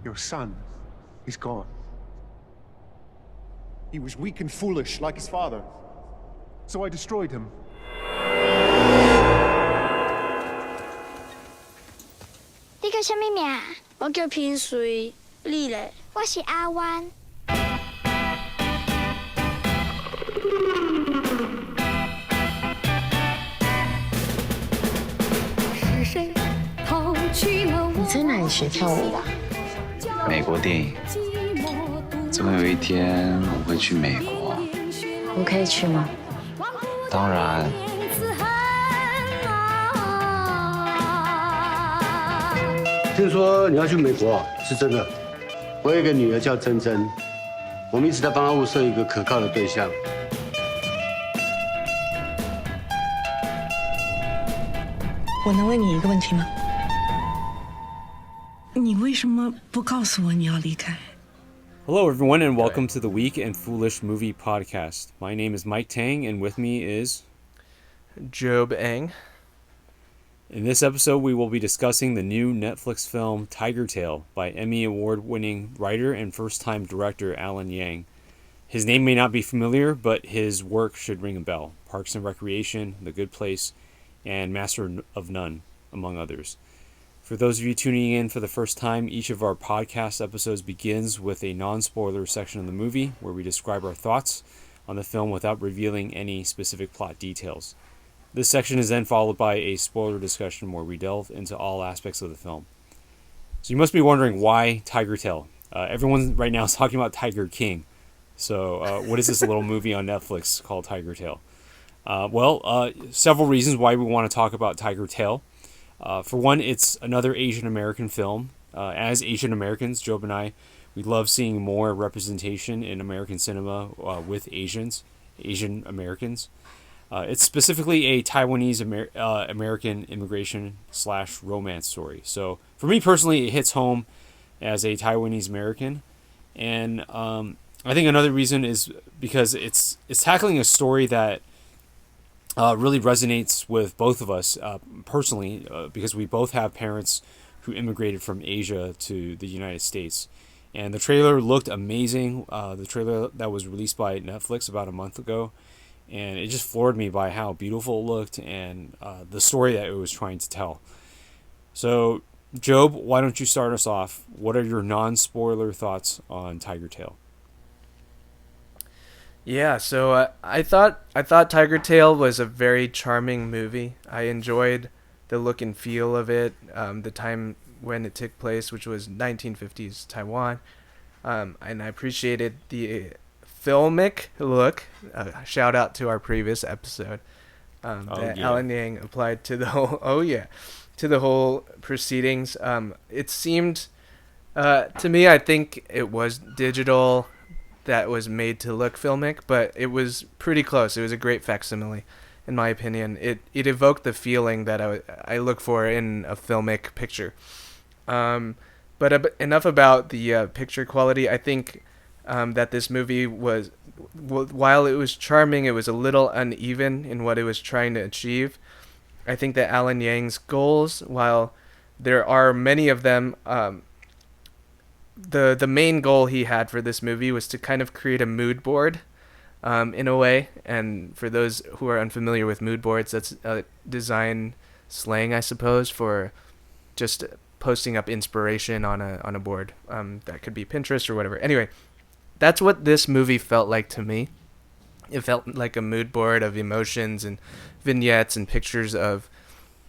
Your son, he's gone. He was weak and foolish, like his father. So I destroyed him. 你叫什么名？我叫平水，你嘞？我是阿弯。是谁抛去了我？你在哪里学跳舞的？美国电影。总有一天我会去美国。我可以去吗？当然。听说你要去美国，是真的。我有一个女儿叫珍珍，我们一直在帮她物色一个可靠的对象。我能问你一个问题吗？你为什么不告诉我你要离开？ Hello, everyone, and welcome to the Weak and Foolish Movie Podcast. My name is Mike Tang, and with me is Job Eng. In this episode, we will be discussing the new Netflix film Tigertail by Emmy Award-winning writer and first-time director Alan Yang. His name may not be familiar, but his work should ring a bell. Parks and Recreation, The Good Place, and Master of None, among others. For those of you tuning in for the first time, each of our podcast episodes begins with a non-spoiler section of the movie where we describe our thoughts on the film without revealing any specific plot details. This section is then followed by a spoiler discussion where we delve into all aspects of the film. So you must be wondering why Tigertail? Everyone right now is talking about Tiger King. So what is this little movie on Netflix called Tigertail? Several reasons why we want to talk about Tigertail. For one, it's another Asian American film. As Asian Americans, Job and I, we love seeing more representation in American cinema with Asian Americans. It's specifically a Taiwanese American immigration / romance story. So for me personally, it hits home as a Taiwanese American. And I think another reason is because it's tackling a story that really resonates with both of us personally, because we both have parents who immigrated from Asia to the United States. And the trailer looked amazing. The trailer that was released by Netflix about a month ago. And it just floored me by how beautiful it looked and the story that it was trying to tell. So, Job, why don't you start us off? What are your non-spoiler thoughts on Tigertail? Yeah, so I thought Tigertail was a very charming movie. I enjoyed the look and feel of it, the time when it took place, which was 1950s Taiwan, and I appreciated the filmic look. Shout out to our previous episode that Alan Yang applied to the whole proceedings. It seemed to me, I think it was digital that was made to look filmic, but it was pretty close. It was a great facsimile, in my opinion. It evoked the feeling that I look for in a filmic picture. But enough about the picture quality. I think that this movie was, while it was charming, it was a little uneven in what it was trying to achieve. I think that Alan Yang's goals, while there are many of them, the main goal he had for this movie was to kind of create a mood board, in a way. And for those who are unfamiliar with mood boards, that's design slang, I suppose, for just posting up inspiration on a board. That could be Pinterest or whatever. Anyway, that's what this movie felt like to me. It felt like a mood board of emotions and vignettes and pictures of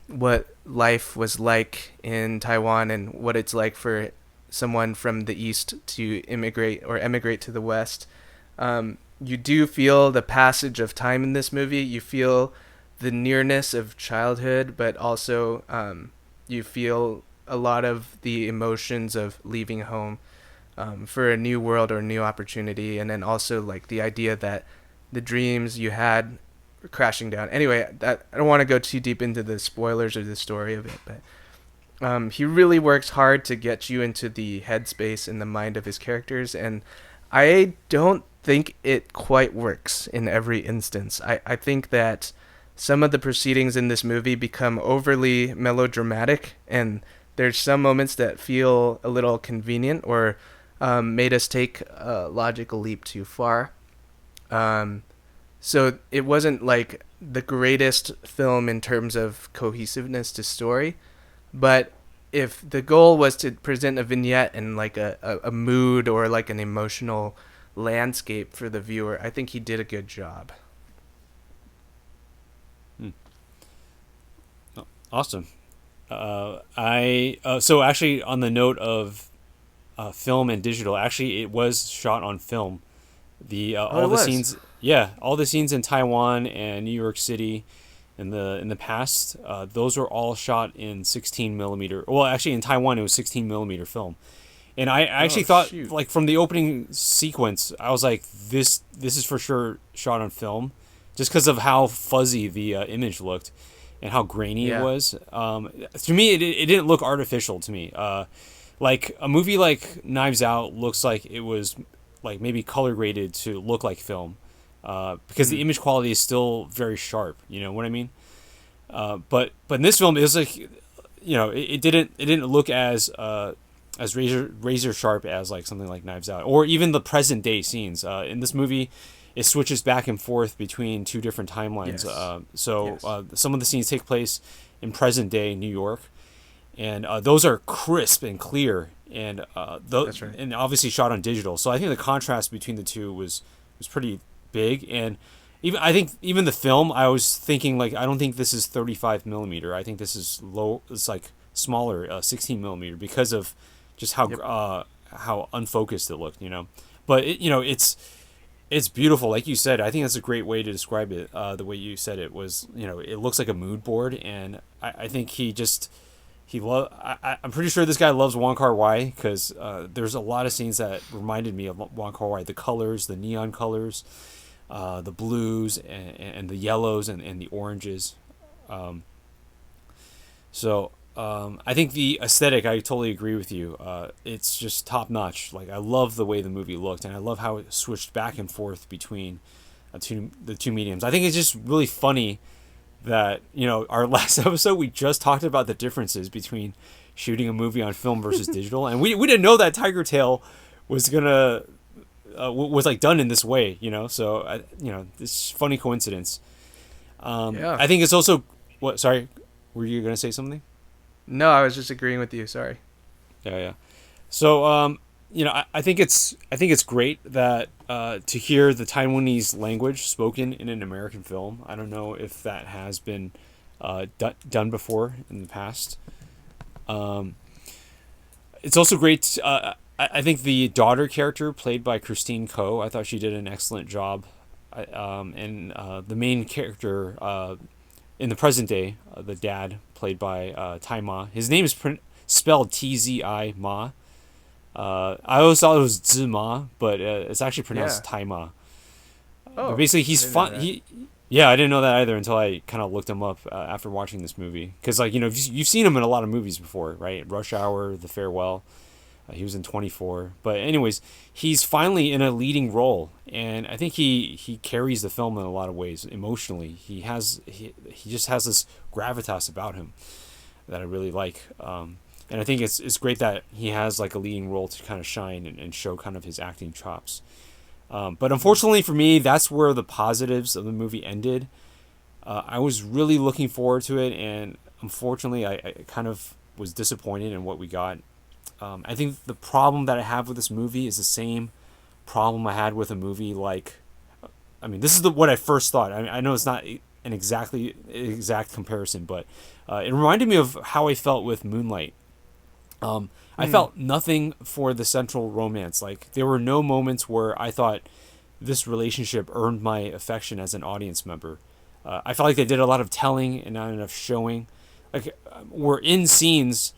what life was like in Taiwan and what it's like for someone from the East to emigrate to the West. You do feel the passage of time in this movie. You feel the nearness of childhood, but also you feel a lot of the emotions of leaving home for a new world or a new opportunity, and then also like the idea that the dreams you had were crashing down. Anyway, I don't want to go too deep into the spoilers or the story of it, but he really works hard to get you into the headspace and the mind of his characters, and I don't think it quite works in every instance. I think that some of the proceedings in this movie become overly melodramatic, and there's some moments that feel a little convenient or made us take a logical leap too far. So it wasn't like the greatest film in terms of cohesiveness to story, but if the goal was to present a vignette and like a mood or like an emotional landscape for the viewer, I think he did a good job. Awesome. So actually, on the note of film and digital, actually it was shot on film. All the scenes, all the scenes in Taiwan and New York City in the past, those were all shot in 16 millimeter. Well, actually in Taiwan it was 16 millimeter film. And I actually thought, like, from the opening sequence, I was like, this is for sure shot on film, just because of how fuzzy the image looked and how grainy it was. To me, it didn't look artificial to me. Like a movie like Knives Out looks like it was like maybe color graded to look like film, because the image quality is still very sharp. You know what I mean? But in this film, it was like, it didn't look as razor sharp as like something like Knives Out, or even the present day scenes. In this movie, it switches back and forth between two different timelines. Some of the scenes take place in present day New York, and those are crisp and clear, and That's right. and obviously shot on digital. So I think the contrast between the two was pretty big. And even the film, I was thinking, like, I don't think this is 35 millimeter. I think this is low. It's like smaller, 16 millimeter, because of just how unfocused it looked. But it's beautiful, like you said. I think that's a great way to describe it. The way you said it was, it looks like a mood board, and I think I'm pretty sure this guy loves Wong Kar-wai, because there's a lot of scenes that reminded me of Wong Kar-wai. The colors, the neon colors, the blues and the yellows and the oranges. I think the aesthetic, I totally agree with you. It's just top notch. Like, I love the way the movie looked, and I love how it switched back and forth between the two mediums. I think it's just really funny that, our last episode, we just talked about the differences between shooting a movie on film versus digital, and we didn't know that Tigertail was gonna was like done in this way. So this funny coincidence. I think it's also what. Sorry, were you gonna say something? No, I was just agreeing with you. Sorry. Yeah. So, I think it's great that to hear the Taiwanese language spoken in an American film. I don't know if that has been done before in the past. It's also great. I think the daughter character, played by Christine Ko, I thought she did an excellent job. And the main character in the present day, the dad, played by Tai Ma. His name is spelled Tzai Ma. I always thought it was Zima, but it's actually pronounced Tai Ma. But basically, he's fun. I didn't know that either until I kind of looked him up after watching this movie. Because, like, you've seen him in a lot of movies before, right? Rush Hour, The Farewell. He was in 24. But anyways, he's finally in a leading role, and I think he carries the film in a lot of ways emotionally. He just has this gravitas about him that I really like. And I think it's great that he has like a leading role to kind of shine and show kind of his acting chops. But unfortunately for me, that's where the positives of the movie ended. I was really looking forward to it, and unfortunately I kind of was disappointed in what we got. I think the problem that I have with this movie is the same problem I had with a movie like, this is what I first thought. I know it's not an exact comparison, but it reminded me of how I felt with Moonlight. I felt nothing for the central romance. Like, there were no moments where I thought this relationship earned my affection as an audience member. I felt like they did a lot of telling and not enough showing. Like, we're in scenes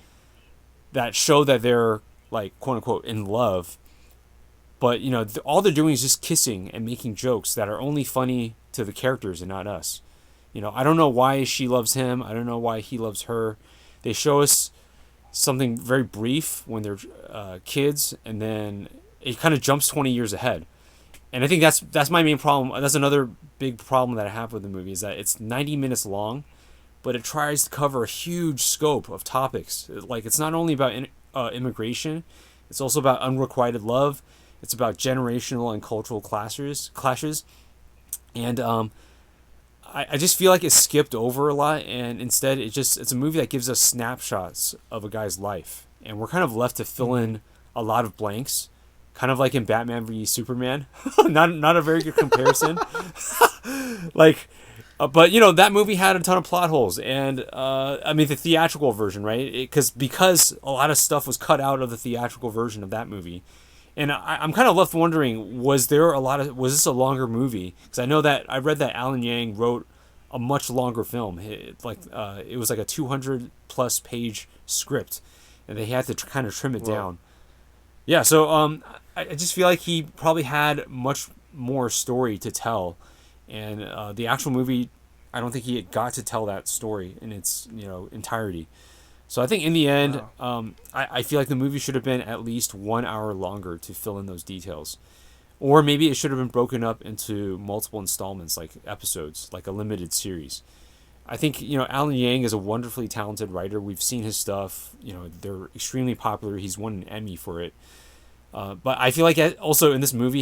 that show that they're, like, quote unquote in love, but all they're doing is just kissing and making jokes that are only funny to the characters and not us. I don't know why she loves him. I don't know why he loves her. They show us something very brief when they're kids, and then it kind of jumps 20 years ahead. And I think that's my main problem. That's another big problem that I have with the movie, is that it's 90 minutes long, but it tries to cover a huge scope of topics. Like, it's not only about immigration, it's also about unrequited love. It's about generational and cultural clashes. And I just feel like it skipped over a lot, and instead it's a movie that gives us snapshots of a guy's life, and we're kind of left to fill in a lot of blanks, kind of like in Batman v Superman. not a very good comparison. Like, but you know, that movie had a ton of plot holes, and I mean the theatrical version, right? Because a lot of stuff was cut out of the theatrical version of that movie. And I'm kind of left wondering, was this a longer movie? Because I know that I read that Alan Yang wrote a much longer film. It was like a 200+ page script, and they had to kind of trim it down. Yeah, so I just feel like he probably had much more story to tell, and the actual movie, I don't think he got to tell that story in its entirety. So I think in the end, I feel like the movie should have been at least 1 hour longer to fill in those details. Or maybe it should have been broken up into multiple installments, like episodes, like a limited series. I think, Alan Yang is a wonderfully talented writer. We've seen his stuff. They're extremely popular. He's won an Emmy for it. But I feel like also in this movie,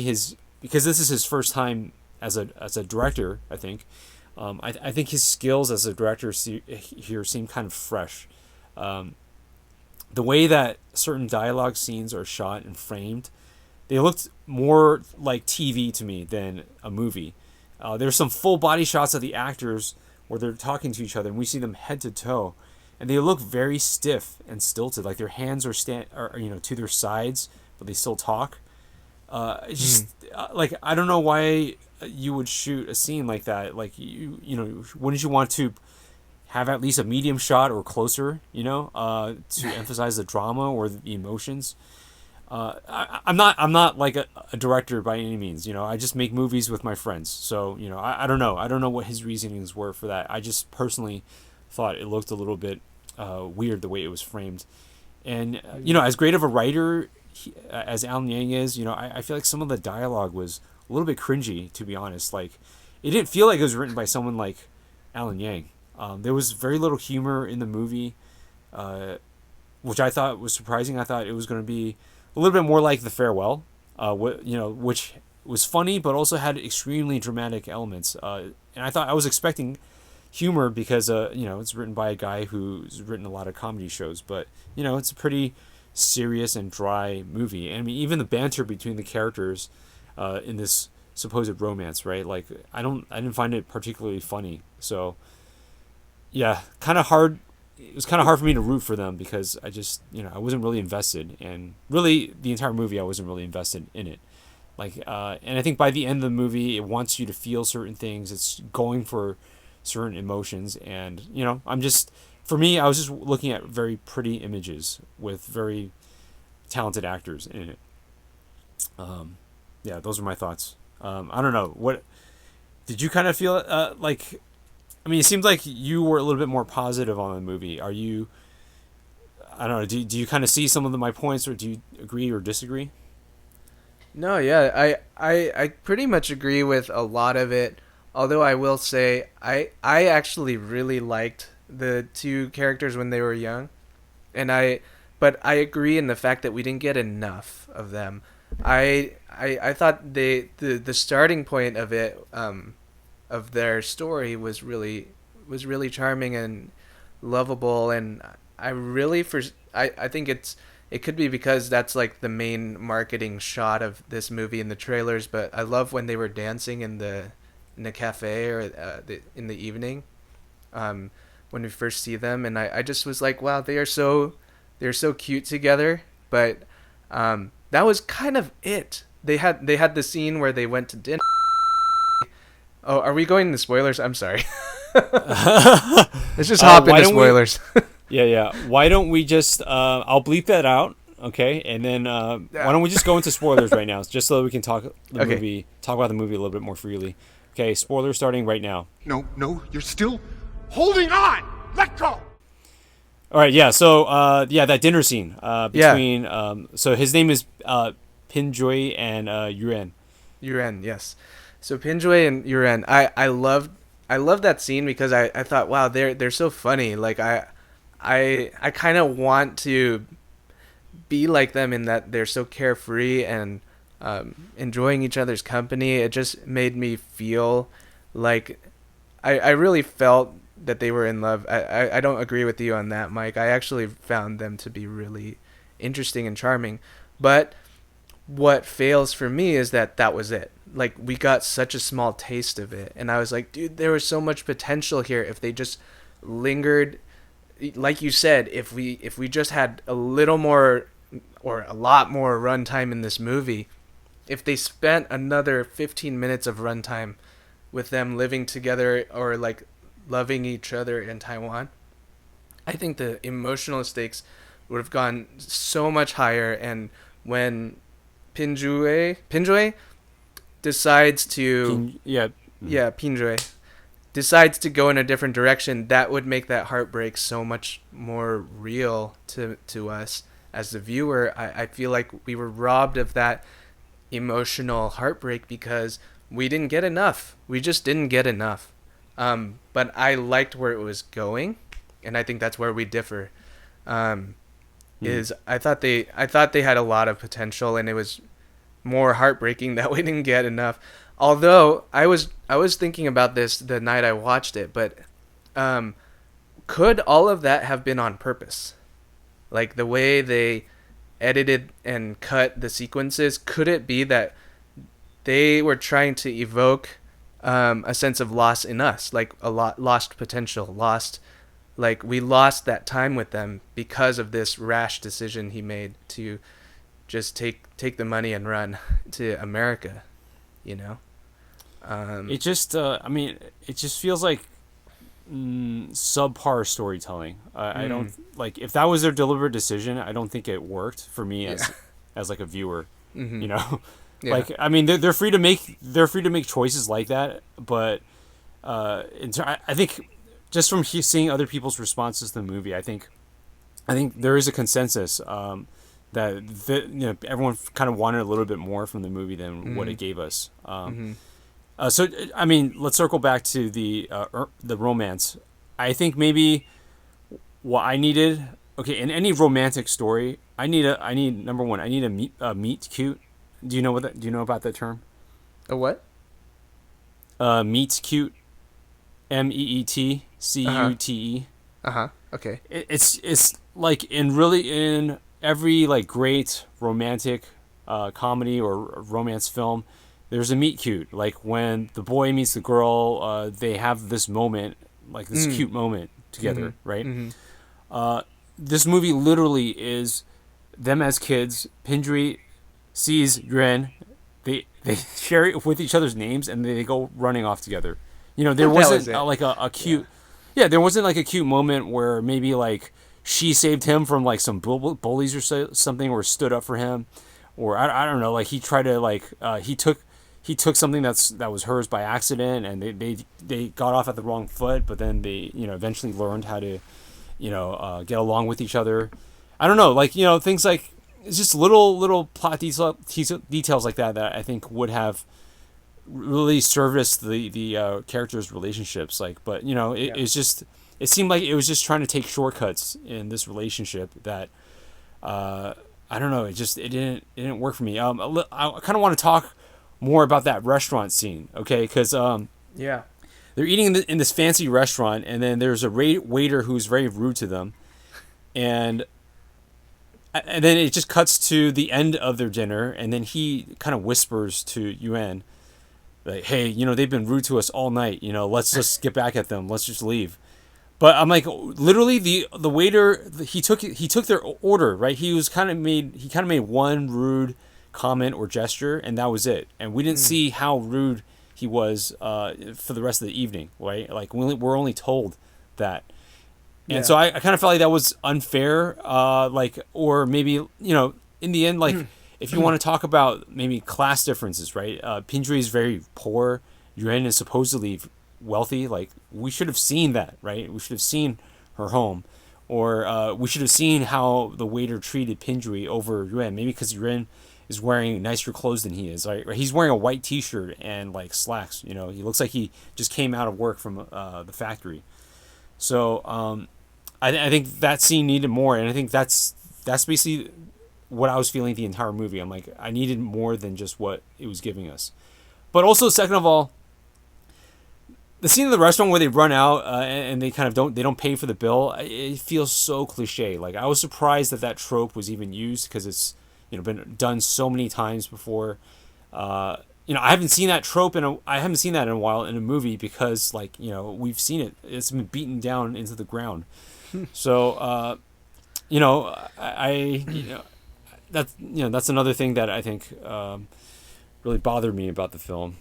because this is his first time as a director, I think, I think his skills as a director here seem kind of fresh. The way that certain dialogue scenes are shot and framed, they looked more like TV to me than a movie. There's some full body shots of the actors where they're talking to each other, and we see them head to toe, and they look very stiff and stilted, like their hands are to their sides, but they still talk. Like, I don't know why you would shoot a scene like that. Like, wouldn't you want to have at least a medium shot or closer, to emphasize the drama or the emotions? I'm not like a director by any means. I just make movies with my friends. So, I don't know. I don't know what his reasonings were for that. I just personally thought it looked a little bit weird the way it was framed. And, as great of a writer as Alan Yang is, I feel like some of the dialogue was a little bit cringy, to be honest. Like, it didn't feel like it was written by someone like Alan Yang. There was very little humor in the movie, which I thought was surprising. I thought it was going to be a little bit more like The Farewell, which was funny but also had extremely dramatic elements. And I was expecting humor because it's written by a guy who's written a lot of comedy shows, but it's a pretty serious and dry movie. And I mean, even the banter between the characters in this supposed romance, right? Like, I didn't find it particularly funny. So yeah, kind of hard. It was kind of hard for me to root for them because I just, I wasn't really invested, and really the entire movie I wasn't really invested in it. Like, and I think by the end of the movie, it wants you to feel certain things. It's going for certain emotions, and for me, I was just looking at very pretty images with very talented actors in it. Yeah, those are my thoughts. I don't know, what did you kind of feel like? I mean, it seems like you were a little bit more positive on the movie. Are you? I don't know. Do you kind of see some of my points, or do you agree or disagree? No, yeah, I pretty much agree with a lot of it. Although I will say I actually really liked the two characters when they were young, but I agree in the fact that we didn't get enough of them. I thought the starting point of it, of their story was really charming and lovable, and I think it could be because that's like the main marketing shot of this movie in the trailers, but I love when they were dancing in the cafe or in the evening, when we first see them, and I just was like, wow, they're so cute together. But that was kind of it. They had the scene where they went to dinner. Oh, are we going into spoilers? I'm sorry. Let's just hop into spoilers. Yeah. Why don't we just? I'll bleep that out, okay? And then why don't we just go into spoilers right now, just so that we can talk about the movie a little bit more freely. Okay, spoilers starting right now. No, you're still holding on. Let go. All right, yeah. So that dinner scene between so his name is Pinjoy and Yuren. Yuren, yes. So Pinjoy and Yuren, I loved I love that scene because I thought, wow, they're so funny. Like I kind of want to be like them in that they're so carefree and enjoying each other's company. It just made me feel like I really felt that they were in love. I don't agree with you on that, Mike. I actually found them to be really interesting and charming. But what fails for me is that was it. Like, we got such a small taste of it. And I was like, dude, there was so much potential here if they just lingered. Like you said, if we just had a little more or a lot more runtime in this movie, if they spent another 15 minutes of runtime with them living together or like loving each other in Taiwan, I think the emotional stakes would have gone so much higher. And when Pinjue decides to Pinjue decides to go in a different direction, that would make that heartbreak so much more real to us as the viewer. I feel like we were robbed of that emotional heartbreak because we didn't get enough. We just didn't get enough. But I liked where it was going, and I think that's where we differ. Is I thought they had a lot of potential, and it was more heartbreaking that we didn't get enough. Although I was thinking about this the night I watched it, but could all of that have been on purpose? Like the way they edited and cut the sequences, could it be that they were trying to evoke a sense of loss in us, like a lost potential, like we lost that time with them because of this rash decision he made to just take the money and run to America, you know? It just, it just feels like subpar storytelling. I don't like, if that was their deliberate decision, I don't think it worked for me as like a viewer, you know? Yeah. Like, I mean, they're free to make choices like that, but I think just from seeing other people's responses to the movie, I think there is a consensus that everyone kind of wanted a little bit more from the movie than what it gave us. So I mean, let's circle back to the romance. I think maybe what I needed, in any romantic story, I need number one, I need a meet cute. Do you know about that term? A what? Meet cute. MEETCUTE. Okay. It's like in every like great romantic comedy or romance film, there's a meet cute. Like when the boy meets the girl, they have this moment, like this cute moment together, right? This movie literally is them as kids. Pindri sees Yuan, they share it with each other's names, and they go running off together. You know, there wasn't like a cute, there wasn't like a cute moment where maybe like she saved him from like some bullies or something, or stood up for him, or I don't know, like he tried to like he took something that was hers by accident, and they got off at the wrong foot, but then they eventually learned how to get along with each other. I don't know, like things like, it's just little plot details like that I think would have really serviced the characters' relationships. Like, but it seemed like it was just trying to take shortcuts in this relationship that I don't know, it didn't work for me. I kind of want to talk more about that restaurant scene, okay? Because they're eating in this fancy restaurant, and then there's a waiter who's very rude to them, and then it just cuts to the end of their dinner, and then he kind of whispers to Yuan, like, hey, they've been rude to us all night, let's just get back at them, let's just leave. But I'm like, literally the waiter, he took their order, right? He kind of made one rude comment or gesture, and that was it. And we didn't see how rude he was for the rest of the evening, right? Like, we're only told that. And so I kind of felt like that was unfair, or maybe, in the end, like, if you want to talk about maybe class differences, right? Pindri is very poor. Yuan is supposedly wealthy. Like, we should have seen that, right? We should have seen her home. Or we should have seen how the waiter treated Pinjui over Yuan. Maybe because Yuan is wearing nicer clothes than he is. Right? Or he's wearing a white T-shirt and like slacks. You know, he looks like he just came out of work from the factory. So I think that scene needed more, and I think that's basically what I was feeling the entire movie. I'm like, I needed more than just what it was giving us. But also, second of all, the scene in the restaurant where they run out and they kind of don't pay for the bill, it feels so cliche. Like, I was surprised that trope was even used, because it's, you know, been done so many times before. I haven't seen that trope in a while in a movie, because, like, you know, we've seen it. It's been beaten down into the ground. So that's another thing that I think really bothered me about the film.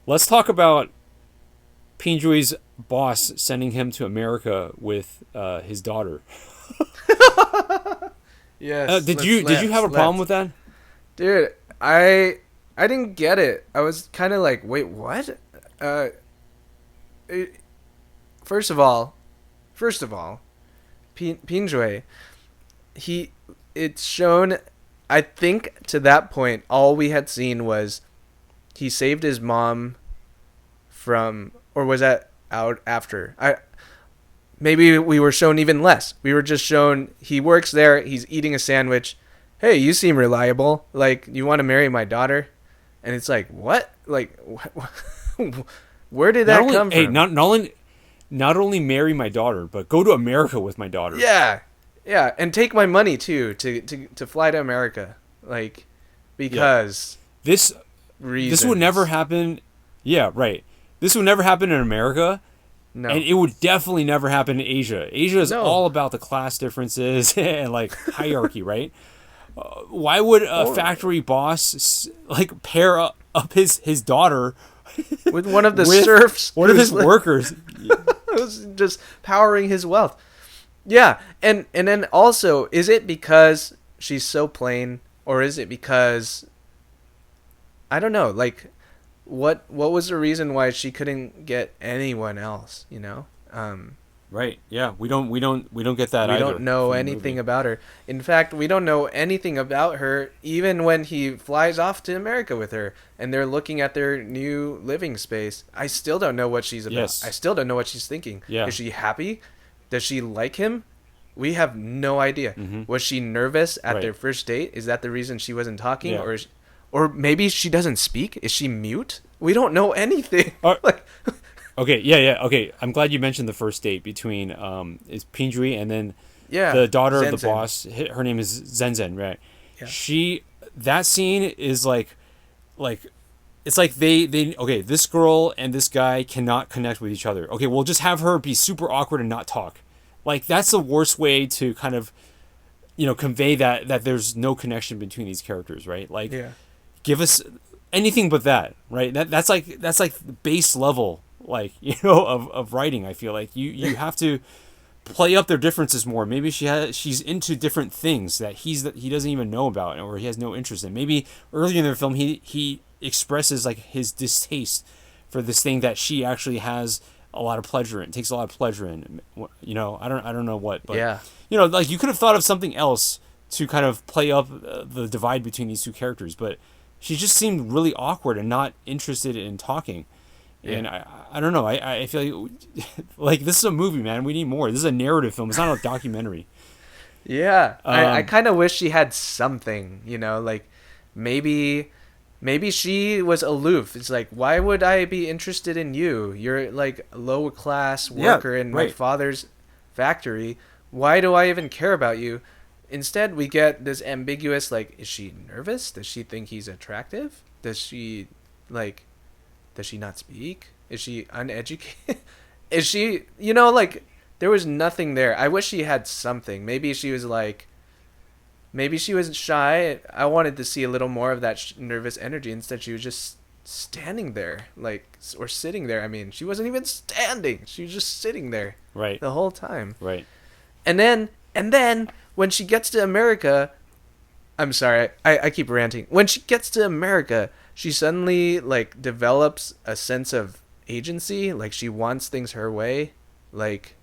Let's talk about Pinjui's boss sending him to America with his daughter. Yes. Did you have a problem with that? Dude, I didn't get it. I was kind of like, wait, what? First of all, Pinjui, it's shown, I think to that point, all we had seen was he saved his mom from, or was that out after? Maybe we were shown even less. We were just shown he works there, he's eating a sandwich. Hey, you seem reliable. Like, you want to marry my daughter? And it's like, what? Like, where did that come from? Hey, not only marry my daughter, but go to America with my daughter. Yeah, and take my money too to fly to America, like, because this would never happen. Yeah, right. This would never happen in America. No. And it would definitely never happen in Asia. Asia is all about the class differences and like hierarchy, right? Why would a factory boss like pair up his daughter with one of the serfs, one of his workers, just powering his wealth? Yeah, and then also, is it because she's so plain, or is it because, I don't know, like, what was the reason why she couldn't get anyone else? You know, right? Yeah, we don't get that. We don't know anything about her. In fact, we don't know anything about her even when he flies off to America with her, and they're looking at their new living space. I still don't know what she's about. Yes. I still don't know what she's thinking. Yeah. Is she happy? Does she like him? We have no idea. Mm-hmm. Was she nervous at their first date? Is that the reason she wasn't talking? Yeah. Or maybe she doesn't speak? Is she mute? We don't know anything. Okay, yeah. Okay, I'm glad you mentioned the first date between is Pinjui and then the daughter of the boss. Her name is Zenzen, right? Yeah. That scene is like it's like they okay, this girl and this guy cannot connect with each other. Okay, we'll just have her be super awkward and not talk. Like, that's the worst way to kind of, you know, convey that there's no connection between these characters, right? Like, give us anything but that, right? That's like base level, like, you know, of writing. I feel like you have to play up their differences more. Maybe she's into different things that he doesn't even know about, or he has no interest in. Maybe earlier in the film he expresses like his distaste for this thing that she actually has a lot of pleasure in, takes a lot of pleasure in. You know, I don't know what, but you know, like, you could have thought of something else to kind of play up the divide between these two characters, but she just seemed really awkward and not interested in talking. And I don't know. I feel like this is a movie, man. We need more. This is a narrative film. It's not a documentary. Yeah. I kind of wish she had something, you know, like maybe she was aloof. It's like, why would I be interested in you? You're like a lower class worker in my father's factory. Why do I even care about you? Instead, we get this ambiguous, like, is she nervous? Does she think he's attractive? Does she not speak? Is she uneducated? Is she, you know, like, there was nothing there. I wish she had something. Maybe she was shy. I wanted to see a little more of that nervous energy. Instead, she was just standing there, like, or sitting there. I mean, she wasn't even standing. She was just sitting there, right, the whole time. Right. And then when she gets to America, I'm sorry, I keep ranting. When she gets to America, she suddenly, like, develops a sense of agency. Like, she wants things her way. Like,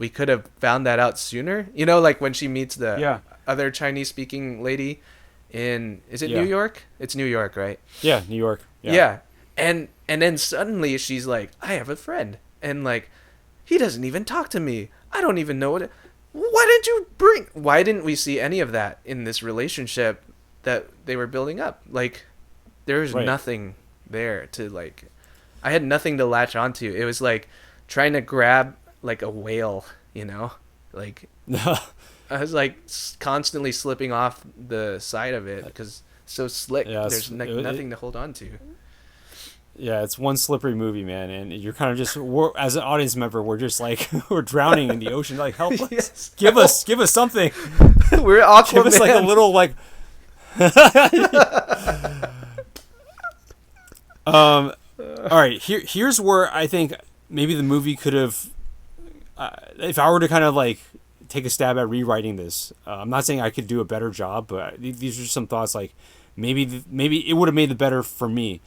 we could have found that out sooner. You know, like when she meets the Yeah. other Chinese speaking lady in, is it Yeah. New York? It's New York, right? Yeah, New York. Yeah. And then suddenly she's like, I have a friend. And like, he doesn't even talk to me. I don't even know why didn't we see any of that in this relationship that they were building up? Like, there's Right. nothing there to like, I had nothing to latch onto. It was like trying to grab like a whale, you know? Like, I was like constantly slipping off the side of it because it's so slick. Yeah, There's nothing to hold on to. Yeah, it's one slippery movie, man, and you're kind of just as an audience member, we're just like we're drowning in the ocean. Like, help us, Yes. give us something. We're Aquaman. Give us like a little like. All right, here's where I think maybe the movie could have, if I were to kind of like take a stab at rewriting this. I'm not saying I could do a better job, but these are some thoughts. Like maybe it would have made it better for me.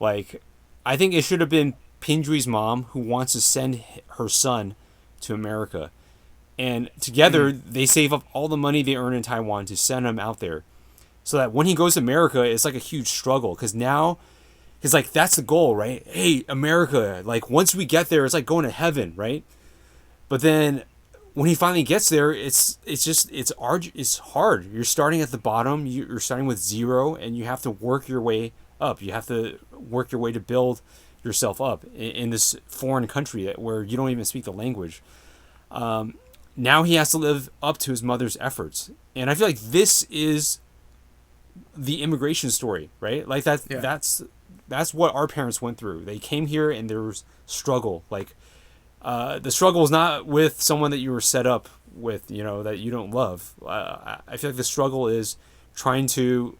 Like, I think it should have been Pinjui's mom who wants to send her son to America. And together, they save up all the money they earn in Taiwan to send him out there. So that when he goes to America, it's like a huge struggle. Because now, like, that's the goal, right? Hey, America, like, once we get there, it's like going to heaven, right? But then when he finally gets there, it's hard. You're starting at the bottom. You're starting with zero, and you have to work your way up. You have to work your way to build yourself up in this foreign country where you don't even speak the language. Now he has to live up to his mother's efforts, and I feel like this is the immigration story, right? Like that's what our parents went through. They came here and there was struggle. Like the struggle is not with someone that you were set up with, you know, that you don't love. I feel like the struggle is trying to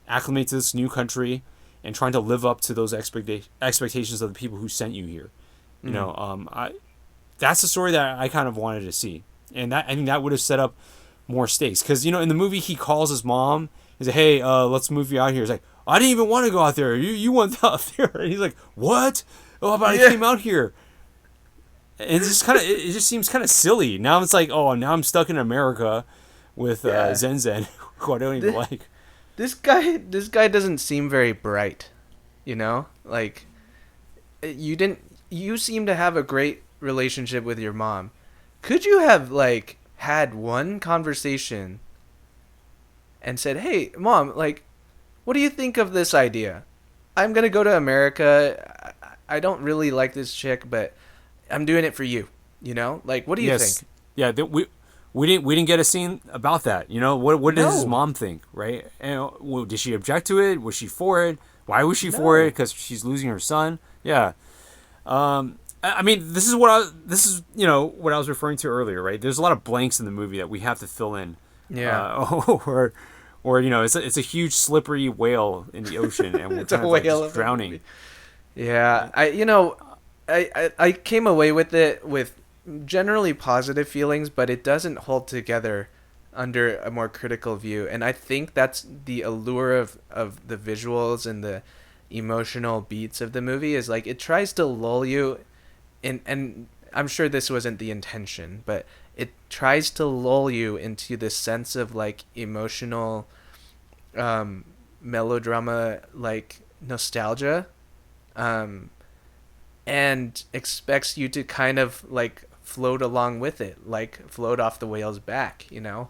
acclimate to this new country and trying to live up to those expectations of the people who sent you here. You know, that's the story that I kind of wanted to see, and I think that would have set up more stakes. Because, you know, in the movie he calls his mom. He's like, "Hey, let's move you out here." He's like, "I didn't even want to go out there. You went out there." And he's like, "What? Oh, but I came out here." And it just seems kind of silly. Now it's like, oh, now I'm stuck in America with Zen Zen, who I don't even like. This guy doesn't seem very bright, you know? Like, you seem to have a great relationship with your mom. Could you have, like, had one conversation and said, "Hey, Mom, like, what do you think of this idea? I'm going to go to America. I don't really like this chick, but I'm doing it for you." You know? Like, what do you think? Yeah, we didn't get a scene about that. You know, what does his mom think, right? And did she object to it? Was she for it? Why was she for it? Because she's losing her son. Yeah. I mean, this is what I was referring to earlier, right? There's a lot of blanks in the movie that we have to fill in. Yeah. Or you know, it's a huge slippery whale in the ocean, and we're It's a kind of like whale just drowning. Yeah, I came away with it with generally positive feelings, but it doesn't hold together under a more critical view. And I think that's the allure of the visuals and the emotional beats of the movie, is like it tries to lull you in, and I'm sure this wasn't the intention, but it tries to lull you into this sense of like emotional melodrama, like nostalgia, and expects you to kind of like float along with it, like float off the whale's back, you know?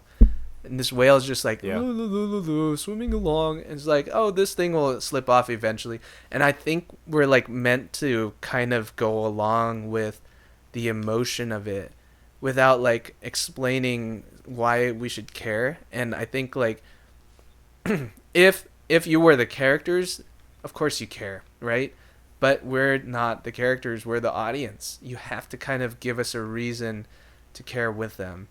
And this whale's just like swimming along, and it's like, oh, this thing will slip off eventually. And I think we're like meant to kind of go along with the emotion of it without like explaining why we should care. And I think like if you were the characters, of course you care, right? But we're not the characters, we're the audience. You have to kind of give us a reason to care with them.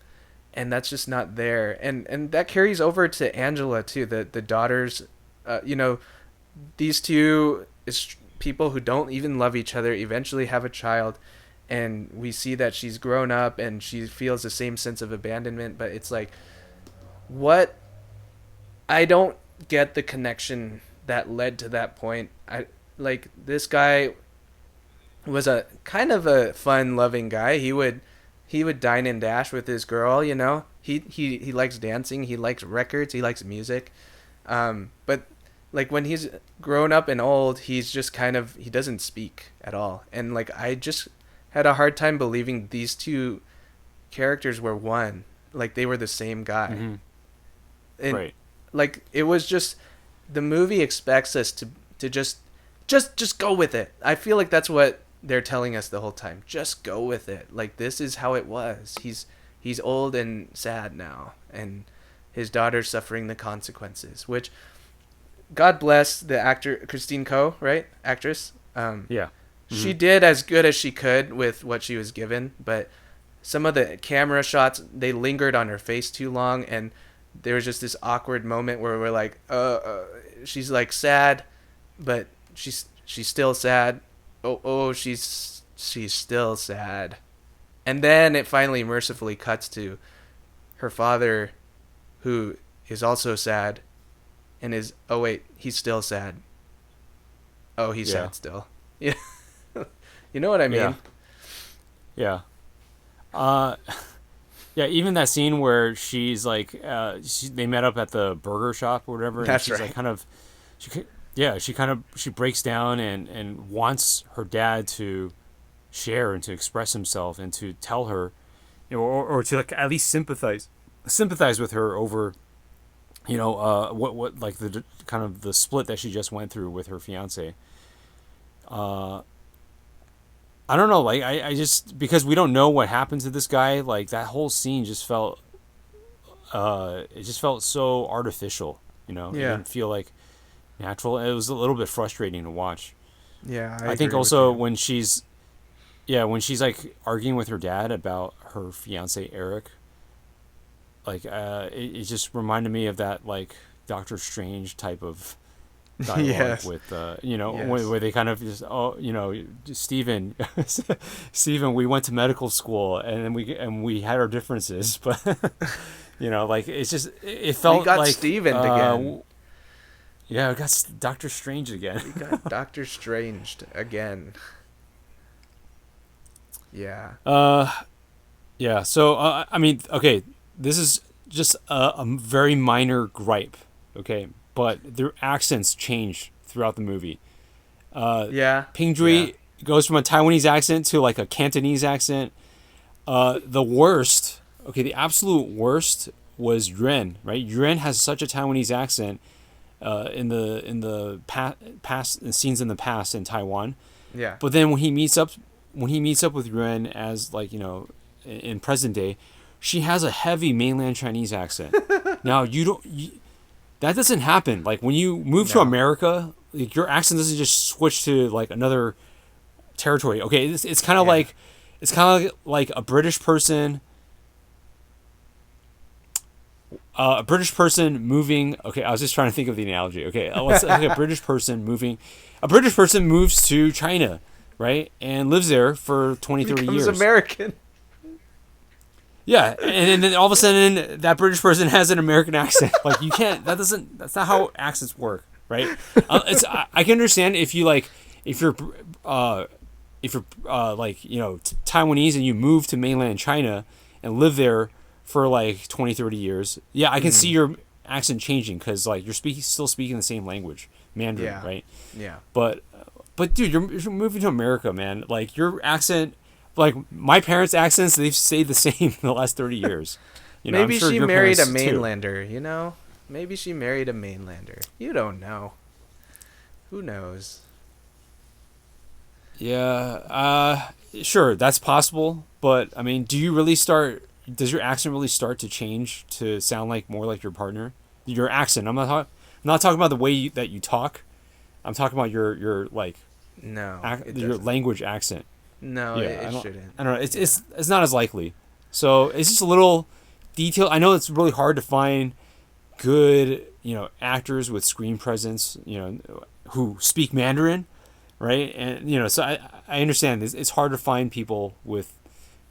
And that's just not there. And that carries over to Angela too, the daughters. You know, these two people who don't even love each other eventually have a child, and we see that she's grown up and she feels the same sense of abandonment. But it's like, what? I don't get the connection that led to that point. Like, this guy was a kind of a fun loving guy. He would he would dine and dash with his girl, you know. He likes dancing, he likes records, he likes music. But like when he's grown up and old, he's just kind of, he doesn't speak at all. And like I just had a hard time believing these two characters were one. Like they were the same guy. Mm-hmm. And Right. like it was just, the movie expects us to just go with it. I feel like that's what they're telling us the whole time. Just go with it. Like this is how it was. He's old and sad now, and his daughter's suffering the consequences. Which, God bless the actor Christine Ko, right? Actress. Yeah. Mm-hmm. She did as good as she could with what she was given, but some of the camera shots, they lingered on her face too long, and there was just this awkward moment where we're like, she's like sad, but she's still sad. Oh, she's still sad. And then it finally mercifully cuts to her father, who is also sad, and is, oh wait, he's still sad. Oh, he's sad still. Yeah. You know what I mean? Yeah. Yeah, even that scene where she's like, they met up at the burger shop or whatever. And That's she's right. Like she breaks down and wants her dad to share and to express himself and to tell her, you know, or to like at least sympathize with her over, you know, what like the kind of the split that she just went through with her fiance. I don't know, like I just, because we don't know what happened to this guy, like that whole scene just felt it just felt so artificial, you know. Yeah. It didn't feel like natural. It was a little bit frustrating to watch. Yeah, I think also when she's like arguing with her dad about her fiance Eric, like it just reminded me of that like Doctor Strange type of dialogue. Yes. With you know, Yes. where they kind of just, oh, you know, Stephen, we went to medical school and we had our differences, but you know, like it's just, it felt We got like Steven again. Yeah, we got Doctor Strange again. We got Doctor Stranged again. Yeah. Yeah. So I mean, okay, this is just a very minor gripe, okay, but their accents change throughout the movie. Yeah. Pingdui goes from a Taiwanese accent to like a Cantonese accent. The worst, okay, the absolute worst was Yuan, right? Yuan has such a Taiwanese accent in the past scenes in the past in Taiwan. Yeah. But then when he meets up with Yuan as, like, you know, in present day, she has a heavy mainland Chinese accent. Now that doesn't happen. Like when you move to America, like, your accent doesn't just switch to like another territory. Okay, it's kind of like a British person. A British person moving. Okay, I was just trying to think of the analogy. Okay, let's like a British person moving. A British person moves to China, right, and lives there for 20, 30 Becomes years. American. Yeah, and then all of a sudden that British person has an American accent. Like, you can't. That's not how accents work, right? I can understand if you're like, you know, Taiwanese and you move to mainland China and live there for like 20, 30 years. Yeah, I can see your accent changing because like you're still speaking the same language, Mandarin, right? Yeah. But dude, you're moving to America, man. Like your accent, like my parents' accents, they've stayed the same in the last 30 years. You know, Maybe I'm sure she your married a parents too. mainlander, you know? Maybe she married a mainlander. You don't know. Who knows? Yeah, sure, that's possible. But I mean, does your accent really start to change to sound like more like your partner? Your accent. I'm not talking about the way that you talk. I'm talking about your like No. your language accent. No, Yeah, it shouldn't. I don't know. It's not as likely. So it's just a little detail. I know it's really hard to find good, you know, actors with screen presence, you know, who speak Mandarin, right? And you know, so I understand it's hard to find people with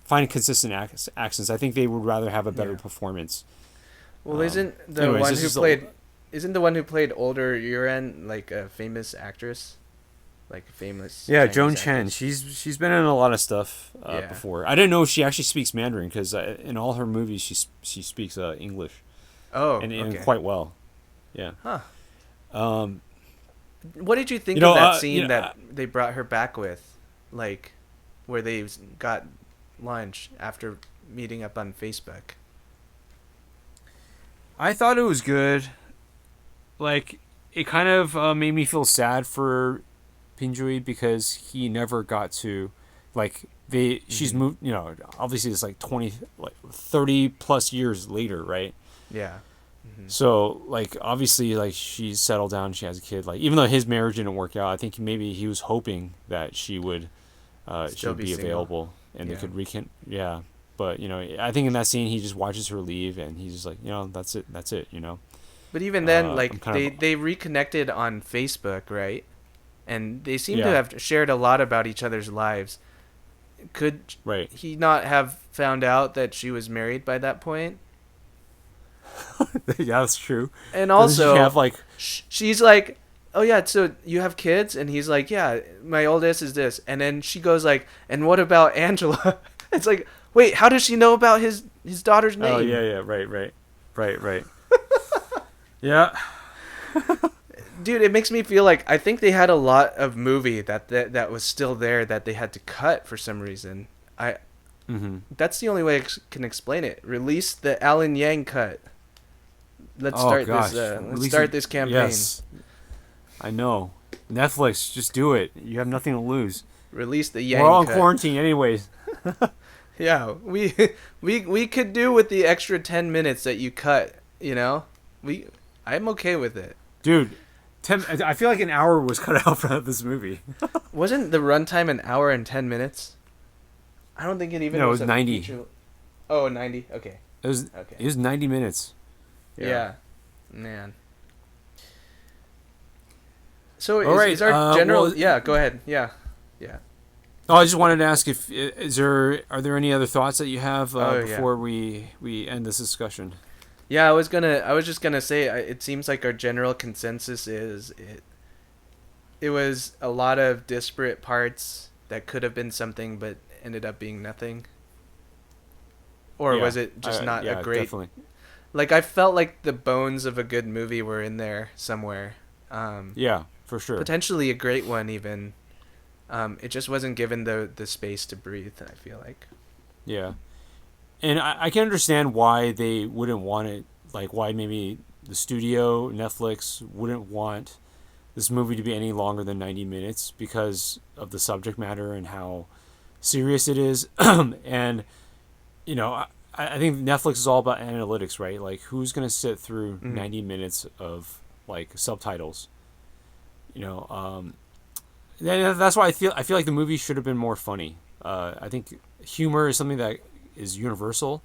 consistent accents. I think they would rather have a better performance. Well, isn't the anyways, one this who is played isn't the one who played older Yuren like a famous actress? like famous. Yeah, Chinese Joan actress. Chen. She's been in a lot of stuff Yeah. before. I didn't know she actually speaks Mandarin because in all her movies she speaks English. Oh, and okay. quite well. Yeah. Huh. Um, What did you think You know, of that scene you know, that they brought her back with, like, where they got lunch after meeting up on Facebook? I thought it was good. Like, it kind of made me feel sad for Pinjui because he never got to, like, she's moved, you know, obviously it's like 30 plus years later, right? Yeah. So, like, obviously, like, she's settled down, she has a kid. Like, even though his marriage didn't work out, I think maybe he was hoping that she would Still be single. available and Yeah. they could yeah. But, you know, I think in that scene, he just watches her leave and he's just like, you know, that's it, you know. But even then, I'm like, kind of- they reconnected on Facebook, right? And they seem to Yeah. have shared a lot about each other's lives. Could Right. he not have found out that she was married by that point? Yeah, that's true. And Doesn't she also, have, like, she's like, oh yeah, so you have kids? And he's like, yeah, my oldest is this. And then she goes like, and what about Angela? It's like, wait, how does she know about his daughter's name? oh, yeah, right. Yeah. Dude, it makes me feel like I think they had a lot of movie that was still there that they had to cut for some reason. That's the only way I can explain it. Release the Alan Yang cut. Let's start this campaign. Yes. I know. Netflix, just do it. You have nothing to lose. Release the Yang We're all in cut. quarantine anyways. Yeah, we could do with the extra 10 minutes that you cut, you know? I'm okay with it. Dude, I feel like an hour was cut out for this movie. Wasn't the runtime an hour and 10 minutes? I don't think it even No, it was was a 90. feature- Oh, 90. Okay. It was 90 minutes. Yeah. Man. So All right, is our general... well- yeah, go ahead. Yeah. Oh, I just wanted to ask are there any other thoughts that you have Yeah. before we end this discussion? Yeah, I was just gonna say, it seems like our general consensus is it was a lot of disparate parts that could have been something but ended up being nothing. Or Yeah, was it just not a great... Definitely. Like, I felt like the bones of a good movie were in there somewhere. Yeah, for sure. Potentially a great one, even. It just wasn't given the space to breathe, I feel like. Yeah. And I can understand why they wouldn't want it, like why maybe the studio, Netflix, wouldn't want this movie to be any longer than 90 minutes because of the subject matter and how serious it is. And, you know, I think Netflix is all about analytics, right? Like, who's going to sit through 90 minutes of, like, subtitles? You know, that's why I feel like the movie should have been more funny. I think humor is something that is universal,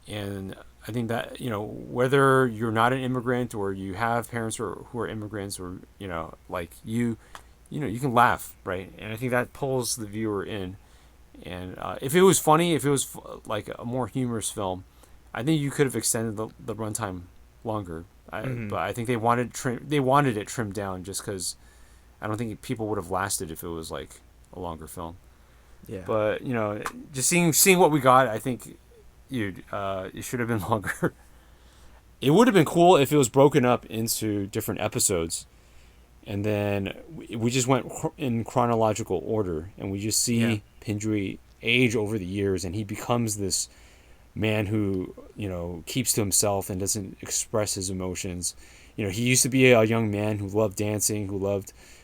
and I think that, you know, whether you're not an immigrant or you have parents who are immigrants, or, you know, like you can laugh, right? And I think that pulls the viewer in. And if it was funny, if it was like a more humorous film, I think you could have extended the runtime longer. But I think they wanted it trimmed down just because I don't think people would have lasted if it was like a longer film. Yeah. But, you know, just seeing what we got, I think it should have been longer. It would have been cool if it was broken up into different episodes, and then we just went in chronological order, and we just see Pinjui age over the years, and he becomes this man who, you know, keeps to himself and doesn't express his emotions. You know, he used to be a young man who loved dancing, who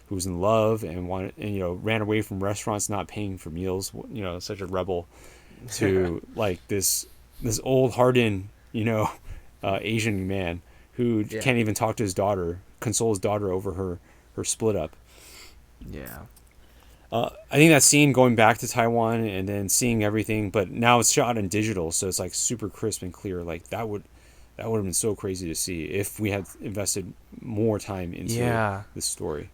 was in love and you know, ran away from restaurants, not paying for meals. You know, such a rebel, to like this old hardened, you know, Asian man who can't even talk to his daughter, console his daughter over her split up. Yeah. I think that scene going back to Taiwan and then seeing everything, but now it's shot in digital, so it's like super crisp and clear. Like that would have been so crazy to see if we had invested more time into this story.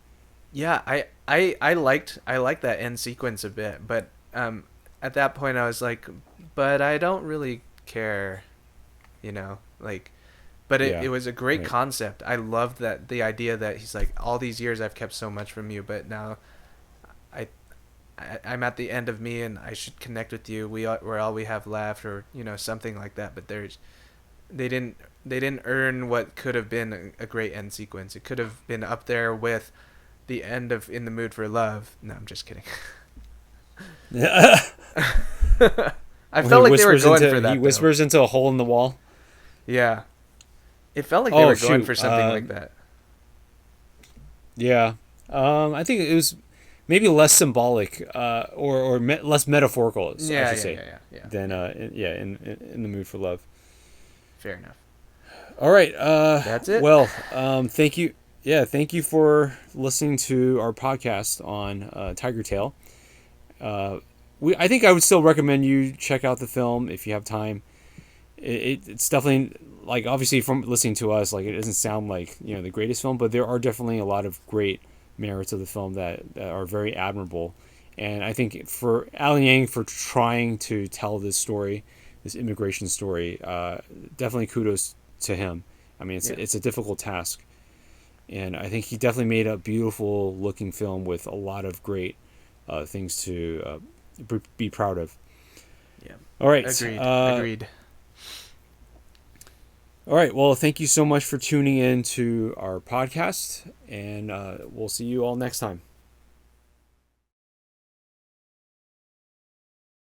Yeah, I liked that end sequence a bit, but at that point I was like, but I don't really care, you know, like But Yeah, it was a great right. concept. I loved that the idea that he's like, all these years I've kept so much from you, but now I'm at the end of me and I should connect with you. We're all we have left, or something like that. But they didn't earn what could have been a great end sequence. It could have been up there with the end of In the Mood for Love. No, I'm just kidding. I felt like they were going for that. He whispers into a hole in the wall. Yeah. It felt like they were going for something like that. Yeah. I think it was maybe less symbolic, or less metaphorical, I should say, than in the Mood for Love. Fair enough. All right. That's it. Well, thank you. Yeah, thank you for listening to our podcast on Tigertail. I think I would still recommend you check out the film if you have time. It's definitely, like, obviously from listening to us, like, it doesn't sound like the greatest film, but there are definitely a lot of great merits of the film that are very admirable. And I think for Alan Yang, for trying to tell this story, this immigration story, definitely kudos to him. I mean, it's a difficult task, and I think he definitely made a beautiful looking film with a lot of great things to be proud of. Yeah. All right. Agreed. All right. Well, thank you so much for tuning in to our podcast, and we'll see you all next time.